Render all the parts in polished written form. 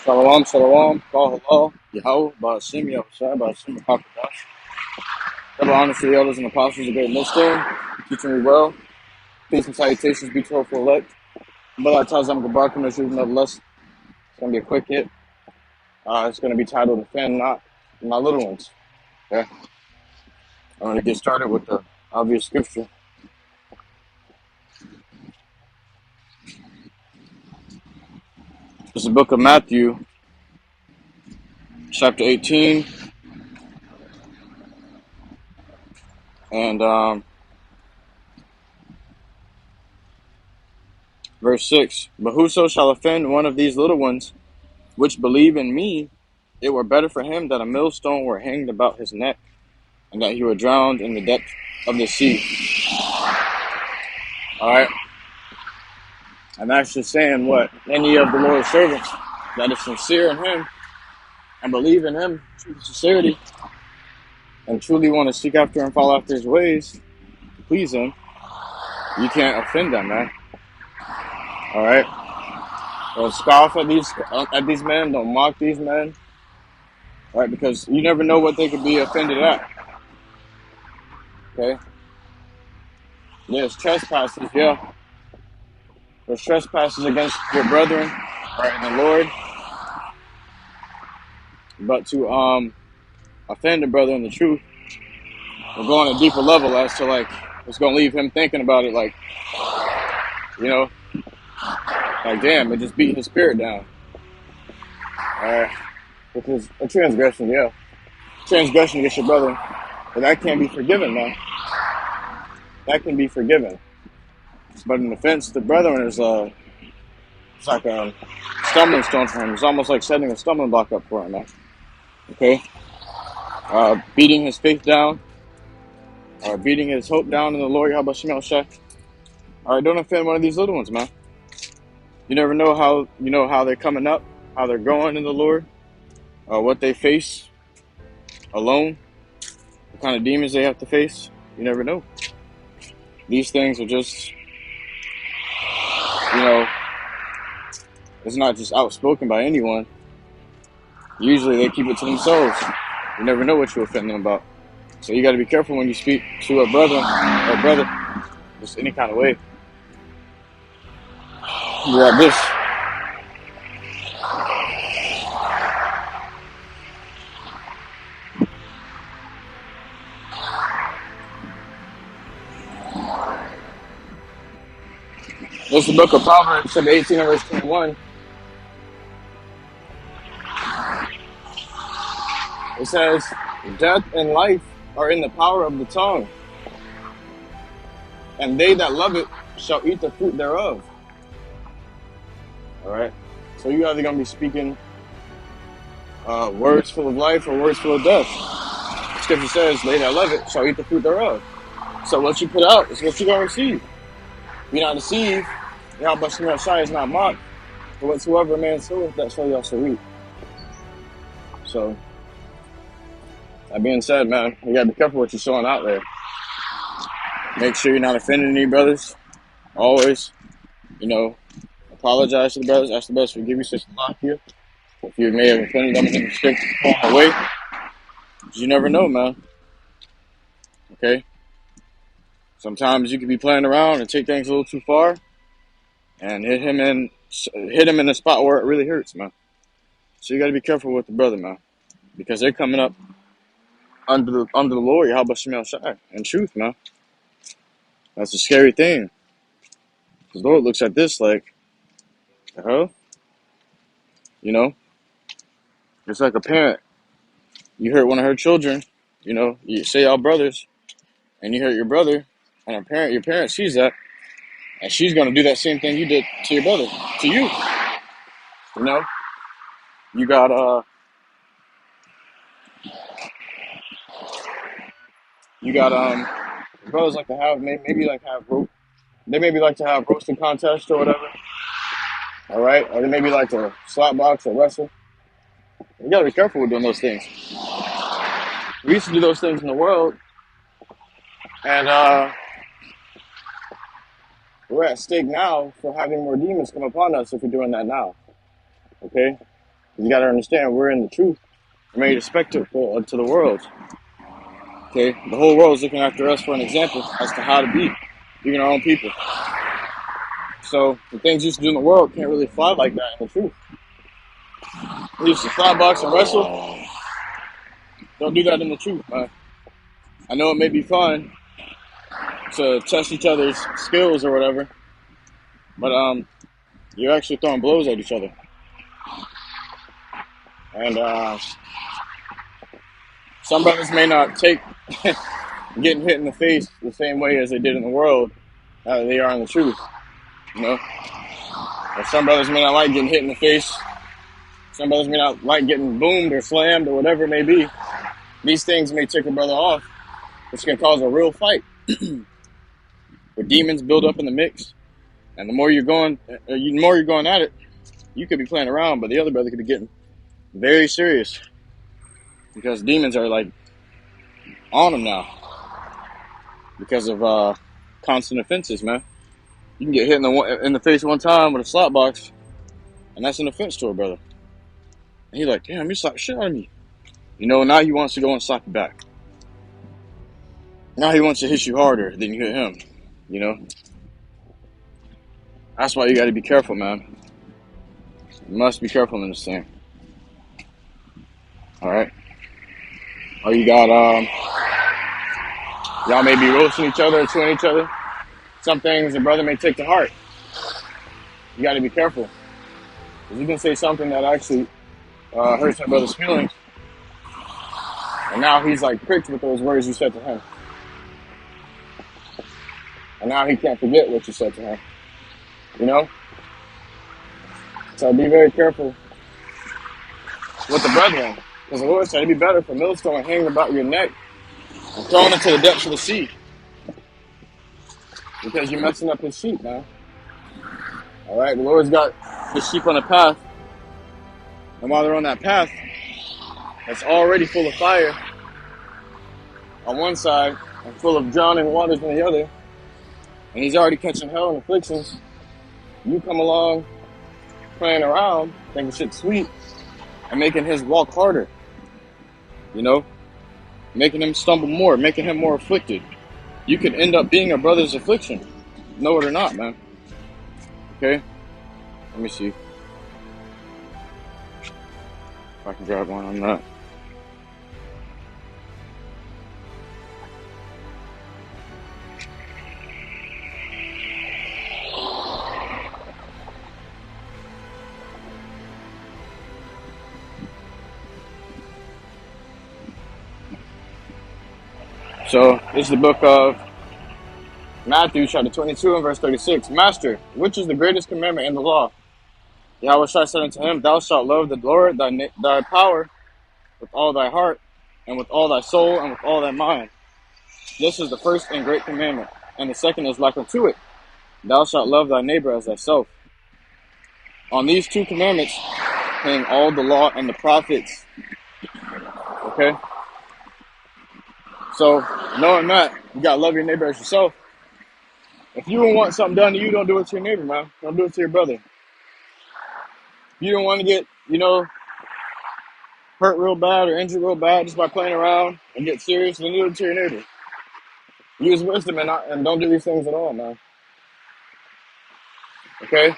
Shalom, shalom, call halal, YAHAWAH, BAHASHAM, YAHAWASHI, BAHASHAM, QADASH. Double honor to the elders and apostles, a great millstone, teaching me well. Peace and salutations be to her for elect. But I tell them goodbye, nevertheless. It's going to be a quick hit. It's going to be titled Defend Not My Little Ones. Okay? I'm going to get started with the obvious scripture. It's the book of Matthew, chapter 18. And verse 6. But whoso shall offend one of these little ones which believe in me, it were better for him that a millstone were hanged about his neck, and that he were drowned in the depth of the sea. Alright? And that's just saying what? Any of the Lord's servants that is sincere in him and believe in him, true sincerity, and truly want to seek after and follow after his ways to please him, you can't offend them, man. Alright? Don't scoff at these men, don't mock these men. Right? Because you never know what they could be offended at. Okay? There's trespasses, yeah. There's trespasses against your brethren, right, in the Lord. But to offend a brother in the truth, we're going a deeper level as to like it's gonna leave him thinking about it like, you know, like damn, it just beat his spirit down. Alright. Because a transgression, yeah. Transgression against your brother, but that can't be forgiven, man. That can be forgiven. But an offense to brethren is it's like a stumbling stone for him. It's almost like setting a stumbling block up for him, man. Okay? Beating his faith down, or beating his hope down in the Lord, YAHAWASHI. Alright, don't offend one of these little ones, man. You never know how they're coming up, how they're going in the Lord, what they face alone, what kind of demons they have to face. You never know. These things are just, it's not just outspoken by anyone. Usually they keep it to themselves. You never know what you offend them about. So you got to be careful when you speak to a brother, just any kind of way. You got this. This is the book of Proverbs, chapter 18 and verse 21. It says, death and life are in the power of the tongue, and they that love it shall eat the fruit thereof. Alright? So you're either going to be speaking words full of life or words full of death. The scripture says, they that love it shall eat the fruit thereof. So what you put out is what you're going to receive. Be not deceived. YAHAWASHI is not mocked. For whatsoever a man soweth, that shall he also reap. So, that being said, man, you got to be careful what you're showing out there. Make sure you're not offending any brothers. Always, apologize to the brothers. Ask the brothers to forgive you, since block you. If you may have offended them in the strict way. You never know, man. Okay? Sometimes you could be playing around and take things a little too far and hit him in the spot where it really hurts, man. So you got to be careful with the brother, man, because they're coming up under the Lord, YAHAWASHI, in truth, man. That's a scary thing. The Lord looks at this like, the hell? It's like a parent. You hurt one of her children, you say y'all brothers, and you hurt your brother, and your parent sees that, and she's going to do that same thing you did to your brother, to you. You got, brothers like to have, they maybe like to have roasting contests or whatever, all right? Or they maybe like to slap box or wrestle. You got to be careful with doing those things. We used to do those things in the world, and we're at stake now for having more demons come upon us if we're doing that now, okay? You got to understand, we're in the truth. We're made a spectacle to the world. Okay, the whole world is looking after us for an example as to how to be, even our own people. So the things you used to do in the world can't really fly like that in the truth. We used to fly box and wrestle. Don't do that in the truth, man. I know it may be fun to test each other's skills or whatever, but you're actually throwing blows at each other. And some brothers may not take getting hit in the face the same way as they did in the world they are in the truth, you know. Or some brothers may not like getting hit in the face. Some brothers may not like getting boomed or slammed or whatever it may be. These things may tick a brother off, which can cause a real fight. Where demons build up in the mix, and the more you're going at it, you could be playing around, but the other brother could be getting very serious because demons are like on them now because of constant offenses, man. You can get hit in the face one time with a slap box, and that's an offense to a brother. And he's like, damn, you slapped shit out of me. You know, now he wants to go and slap you back. Now he wants to hit you harder than you hit him, you know? That's why you got to be careful, man. You must be careful in this thing. All right? Or you got, y'all may be roasting each other or chewing each other. Some things a brother may take to heart. You got to be careful. Because you can say something that actually hurts my brother's feelings. And now he's like pricked with those words you said to him. And now he can't forget what you said to him. You know? So be very careful with the brethren. Because the Lord said it'd be better for a millstone hanging about your neck and thrown into the depths of the sea. Because you're messing up his sheep, man. Alright, the Lord's got his sheep on a path. And while they're on that path, that's already full of fire on one side and full of drowning waters on the other. And he's already catching hell and afflictions. You come along playing around, thinking shit's sweet, and making his walk harder. You know? Making him stumble more, making him more afflicted. You could end up being a brother's affliction. Know it or not, man. Okay? Let me see if I can grab one on that. So, this is the book of Matthew, chapter 22 and verse 36. Master, which is the greatest commandment in the law? Yahawashi said unto him, Thou shalt love the Lord thy power with all thy heart, and with all thy soul, and with all thy mind. This is the first and great commandment. And the second is like unto it. Thou shalt love thy neighbor as thyself. On these two commandments hang all the law and the prophets. Okay? So, knowing that, you gotta love your neighbor as yourself. If you don't want something done to you, don't do it to your neighbor, man. Don't do it to your brother. If you don't want to get, hurt real bad or injured real bad just by playing around and get serious, then do it to your neighbor. Use wisdom and don't do these things at all, man. Okay? You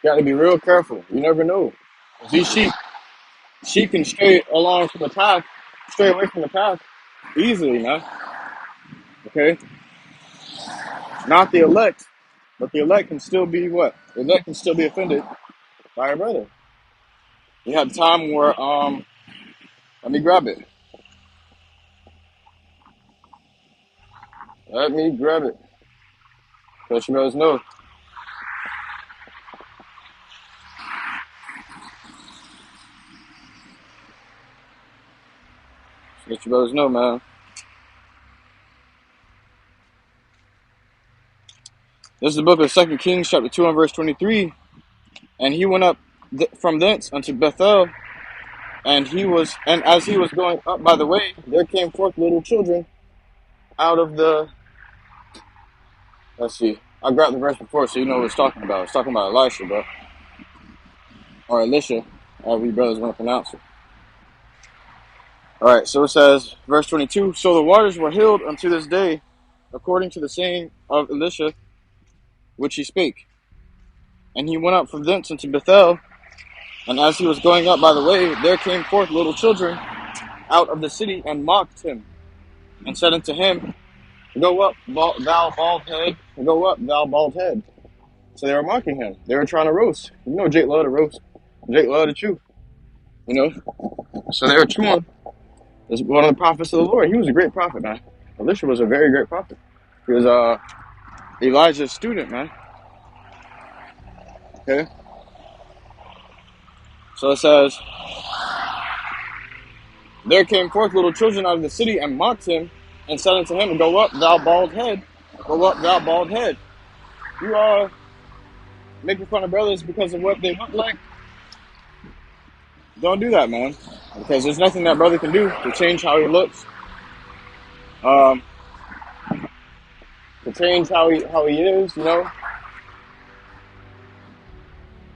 gotta be real careful. You never know. These sheep can stray away from the path easily, man. Okay? Not the elect, but the elect can still be what? The elect can still be offended by a brother. You had a time where, let me grab it. Let me grab it. Let you brothers know. Let you brothers know, man. This is the book of 2 Kings, chapter 2 and verse 23. And he went up from thence unto Bethel, and as he was going up by the way, there came forth little children out of the, let's see, I grabbed the verse before so you know what it's talking about. It's talking about Elisha, bro. Or Elisha. however you brothers want to pronounce it. Alright, so it says, verse 22, so the waters were healed unto this day, according to the saying of Elisha, which he spake. And he went up from thence into Bethel, and as he was going up by the way, there came forth little children out of the city, and mocked him, and said unto him, go up, thou bald head, go up, thou bald head. So they were mocking him. They were trying to roast. You know Jake loved to roast. Jake loved to chew. You know? So they were chewing. As one of the prophets of the Lord. He was a great prophet, man. Elisha was a very great prophet. He was Elijah's student, man. Okay? So it says, there came forth little children out of the city and mocked him, and said unto him, go up, thou bald head. Go up, thou bald head. You are making fun of brothers because of what they look like. Don't do that, man. Because there's nothing that brother can do to change how he looks. To change how he is, you know.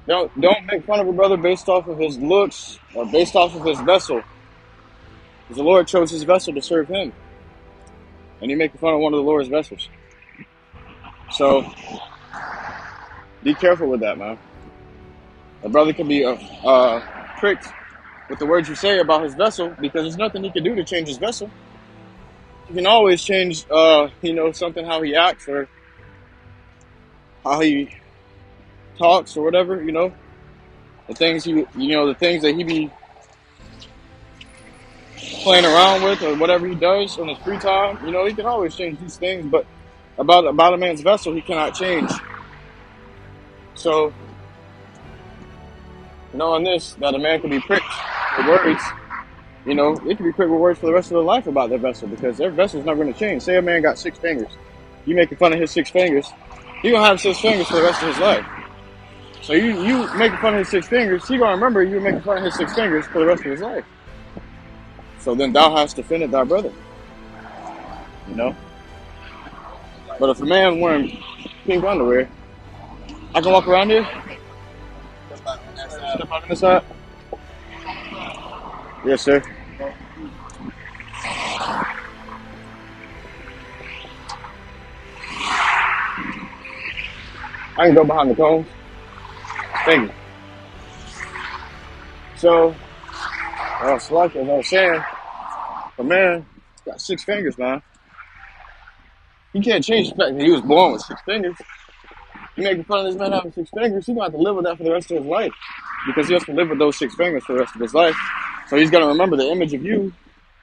Don't make fun of a brother based off of his looks or based off of his vessel. Because the Lord chose his vessel to serve him. And you're making fun of one of the Lord's vessels. So be careful with that, man. A brother can be pricked with the words you say about his vessel, because there's nothing he can do to change his vessel. You can always change, something, how he acts or how he talks or whatever, you know. The things the things that he be playing around with or whatever he does on his free time, you know, he can always change these things, but about a man's vessel, he cannot change. So, knowing this, that a man can be pricked with words, you know, they can be pricked with words for the rest of their life about their vessel, because their vessel's not going to change. Say a man got 6 fingers. You making fun of his 6 fingers, he going to have 6 fingers for the rest of his life. So you making fun of his 6 fingers, he going to remember you making fun of his 6 fingers for the rest of his life. So then thou hast offended thy brother. You know? But if a man wearing pink underwear, I can walk around here? Step out on this side? Yes, sir. I can go behind the cones. Thank you. So, as I was saying, a man got 6 fingers, man. You can't change the fact that he was born with 6 fingers. You making fun of this man having 6 fingers, he's going to have to live with that for the rest of his life. Because he has to live with those 6 fingers for the rest of his life. So he's going to remember the image of you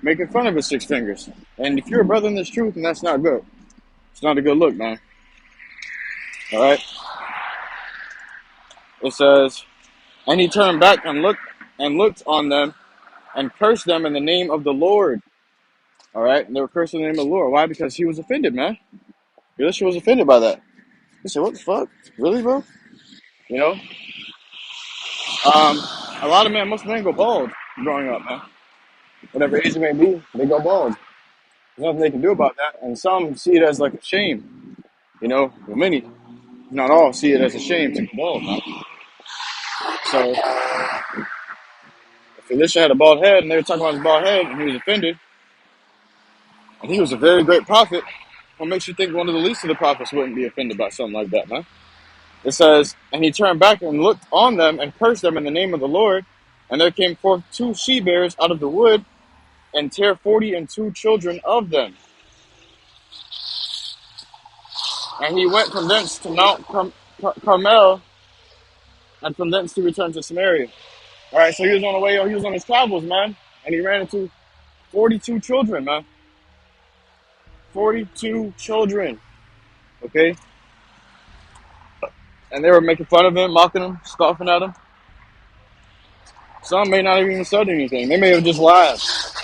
making fun of his 6 fingers. And if you're a brother in this truth, then that's not good. It's not a good look, man. Alright? It says, and he turned back and looked on them and cursed them in the name of the Lord. Alright? And they were cursing in the name of the Lord. Why? Because he was offended, man. Elisha was offended by that. He said, what the fuck? Really, bro? You know? A lot of most men go bald growing up, man. Whatever age it may be, they go bald. There's nothing they can do about that. And some see it as like a shame. You know, well, many, not all, see it as a shame to go bald, man. So, if Elisha had a bald head and they were talking about his bald head and he was offended, and he was a very great prophet, what makes you think one of the least of the prophets wouldn't be offended by something like that, man? It says, and he turned back and looked on them and cursed them in the name of the Lord. And there came forth 2 she-bears out of the wood, and tear 42 children of them. And he went from thence to Mount Carmel, and from thence to return to Samaria. All right, so he was on the way, he was on his travels, man, and he ran into 42 children, man. 42 children, okay? And they were making fun of him, mocking him, scoffing at him. Some may not have even said anything. They may have just laughed.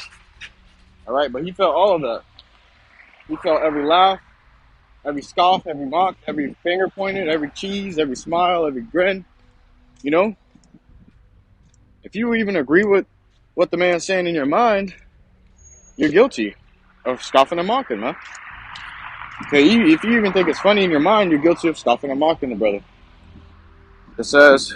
All right, but he felt all of that. He felt every laugh, every scoff, every mock, every finger pointed, every cheese, every smile, every grin. You know? If you even agree with what the man's saying in your mind, you're guilty of scoffing and mocking, man. Okay, if you even think it's funny in your mind, you're guilty of scoffing and mocking the brother. It says,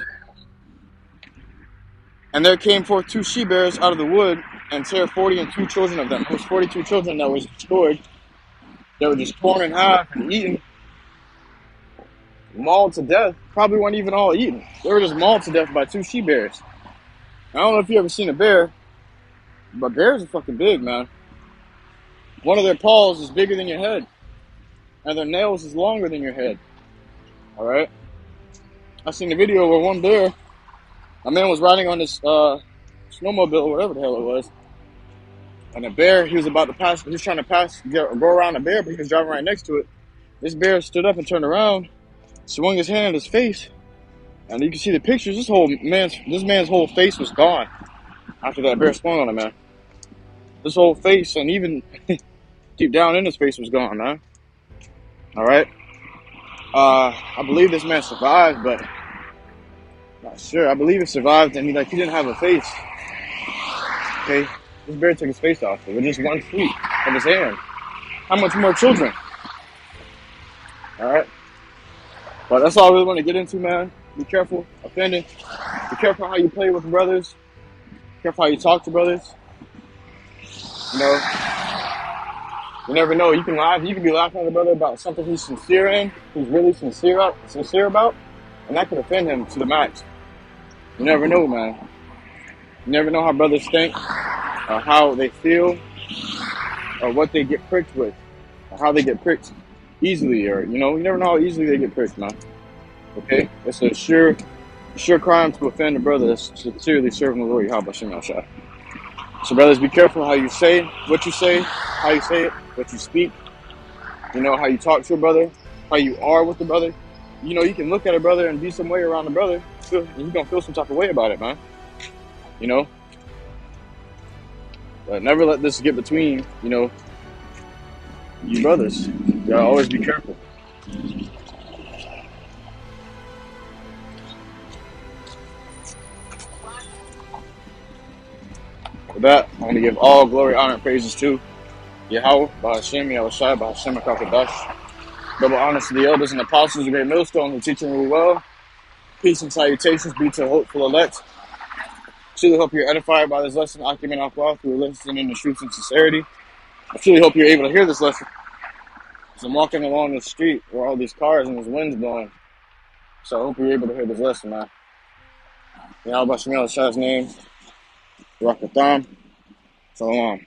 And there came forth 2 she-bears out of the wood, and tear 42 children of them. It was 42 children that was destroyed. They were just torn in half and eaten, mauled to death. Probably weren't even all eaten. They were just mauled to death by 2 she-bears. I don't know if you ever seen a bear, but bears are fucking big, man. One of their paws is bigger than your head, and their nails is longer than your head. All right? I seen a video where one bear, a man was riding on this snowmobile, or whatever the hell it was, and a bear, he was about to pass, he was trying to go around a bear, but he was driving right next to it. This bear stood up and turned around, swung his hand at his face, and you can see the pictures. This man's whole face was gone after that bear swung on him, man. This whole face, and even deep down in his face, was gone, man. All right. I believe this man survived, but not sure. I believe he survived, and he didn't have a face. Okay, this bear took his face off with just one sweep of his hand. How much more children? All right. But that's all I really want to get into, man. Be careful offending. Be careful how you play with brothers. Be careful how you talk to brothers. You know, you never know. You can laugh. You can be laughing at a brother about something he's sincere in, he's really sincere about, and that could offend him to the max. You never know, man. You never know how brothers think, or how they feel, or what they get pricked with, or how they get pricked easily, or you never know how easily they get pricked, man. Okay, it's a sure crime to offend a brother that's sincerely serving the Lord YAHAWASHI. So brothers, be careful how you say, what you say, how you say it, what you speak. How you talk to a brother, how you are with the brother. You can look at a brother and be some way around the brother, and you're gonna feel some type of way about it, man. But never let this get between, you brothers. You gotta always be careful. With that, I want to give all glory, honor, and praises to Yahawah, BAHASHAM, YAHAWASHI, BAHASHAM, QADASH. Double honors to the elders and apostles of Great Millstone who teach really well. Peace and salutations be to hopeful elect. Truly hope you're edified by this lesson, Akim and Akwa, through listening in the truth and sincerity. I truly hope you're able to hear this lesson. As I'm walking along the street where all these cars and this wind's blowing. So I hope you're able to hear this lesson, man. Yahawah Shemiel Shah's name. RAWCHAA. Shalom.